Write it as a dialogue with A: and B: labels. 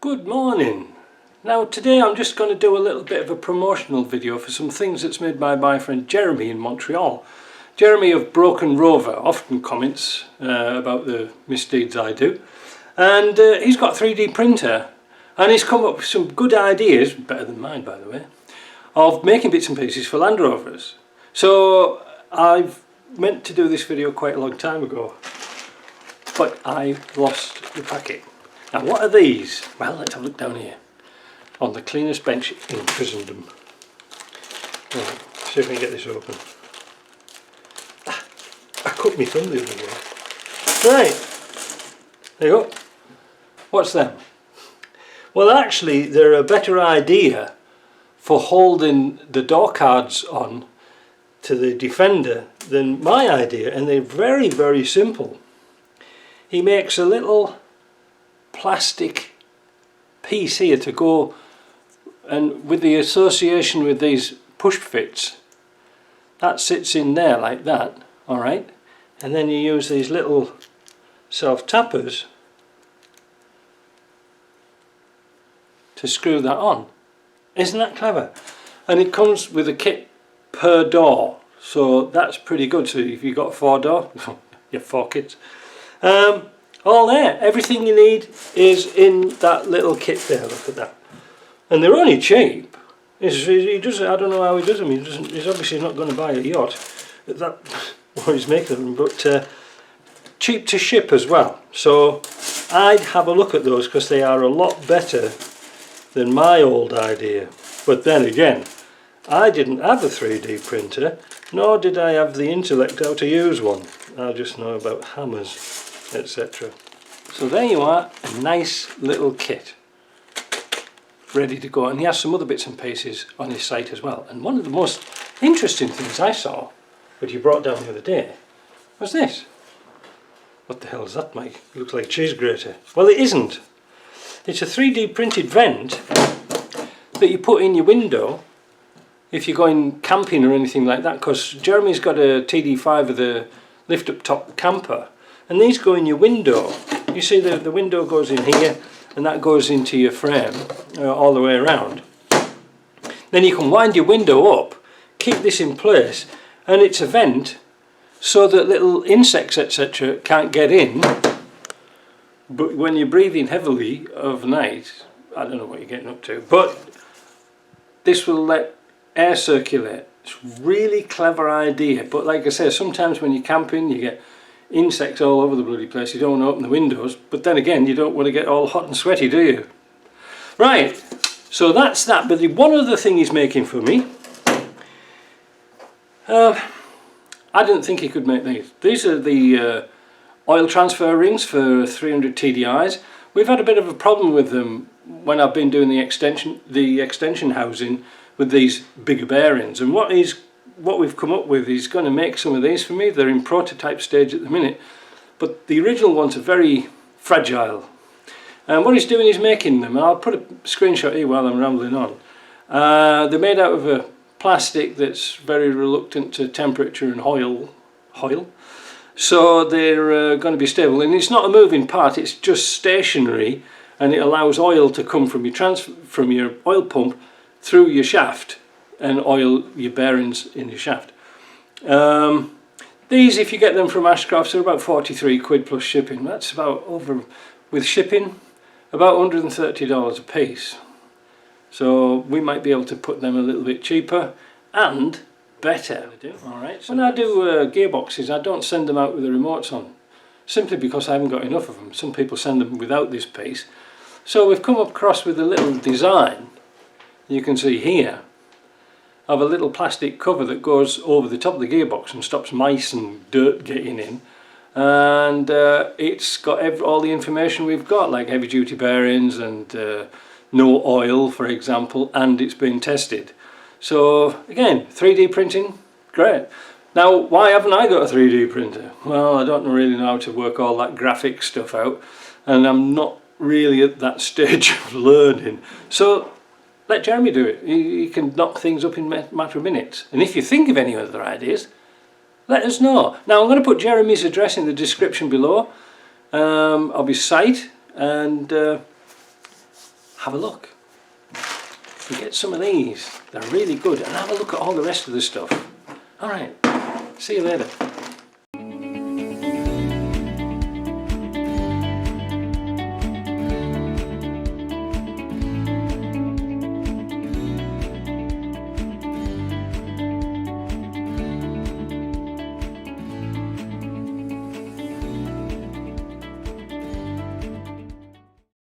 A: Good morning. Now today I'm just going to do a little bit of a promotional video for some things that's made by my friend Jeremy in Montreal. Jeremy of Broken Rover often comments about the misdeeds I do, and he's got a 3D printer and he's come up with some good ideas, better than mine by the way, of making bits and pieces for Land Rovers. So I've meant to do this video quite a long time ago, but I lost the packet. Now what are these? Well, let's have a look down here. On the cleanest bench in Christendom. Right, see if we can get this open. I cut my thumb the other day. Right, there you go. What's them? Well, actually they're a better idea for holding the door cards on to the Defender than my idea, and they're very, very simple. He makes a little plastic piece here to go, and with the association with these push fits, that sits in there like that, alright, and then you use these little self tappers to screw that on. Isn't that clever? And it comes with a kit per door, so that's pretty good. So if you've got 4 door, you have 4 kits. All there, everything you need is in that little kit there. Look at that, and they're only cheap. He does. I don't know how he does them. He's obviously not going to buy a yacht. That what he's making them, but cheap to ship as well. So I'd have a look at those because they are a lot better than my old idea. But then again, I didn't have a 3D printer, nor did I have the intellect how to use one. I just know about hammers, etc. So there you are, a nice little kit ready to go, and he has some other bits and pieces on his site as well. And one of the most interesting things I saw, which you brought down the other day, was this. What the hell is that, Mike? It looks like a cheese grater. Well, it isn't. It's a 3D printed vent that you put in your window if you're going camping or anything like that, because Jeremy's got a TD5 of the lift up top camper, and these go in your window. You see the window goes in here, and that goes into your frame all the way around. Then you can wind your window up, keep this in place, and it's a vent so that little insects etc. can't get in. But when you're breathing heavily overnight, I don't know what you're getting up to, but this will let air circulate. It's a really clever idea, but like I say, sometimes when you're camping you get insects all over the bloody place. You don't want to open the windows, but then again you don't want to get all hot and sweaty, do you? Right, so that's that. But the one other thing he's making for me, I didn't think he could make these. These are the oil transfer rings for 300 TDIs. We've had a bit of a problem with them when I've been doing the extension housing with these bigger bearings, and what we've come up with, he's going to make some of these for me. They're in prototype stage at the minute, but the original ones are very fragile, and what he's doing is making them, and I'll put a screenshot here while I'm rambling on. They're made out of a plastic that's very reluctant to temperature and oil, so they're going to be stable, and it's not a moving part, it's just stationary, and it allows oil to come from your oil pump through your shaft and oil your bearings in your shaft. These, if you get them from Ashcrafts, are about 43 quid plus shipping. That's about, over with shipping, about $130 a piece. So we might be able to put them a little bit cheaper and better. Alright, so when I do gearboxes, I don't send them out with the remotes on, simply because I haven't got enough of them. Some people send them without this piece. So we've come across with a little design, you can see here, of a little plastic cover that goes over the top of the gearbox and stops mice and dirt getting in, and it's got all the information we've got, like heavy duty bearings and no oil, for example, and it's been tested. So again, 3D printing, great. Now why haven't I got a 3D printer? Well, I don't really know how to work all that graphic stuff out, and I'm not really at that stage of learning, so let Jeremy do it. He can knock things up in a matter of minutes. And if you think of any other ideas, let us know. Now I'm going to put Jeremy's address in the description below of his site, and have a look. You get some of these, they're really good, and have a look at all the rest of the stuff. Alright, see you later.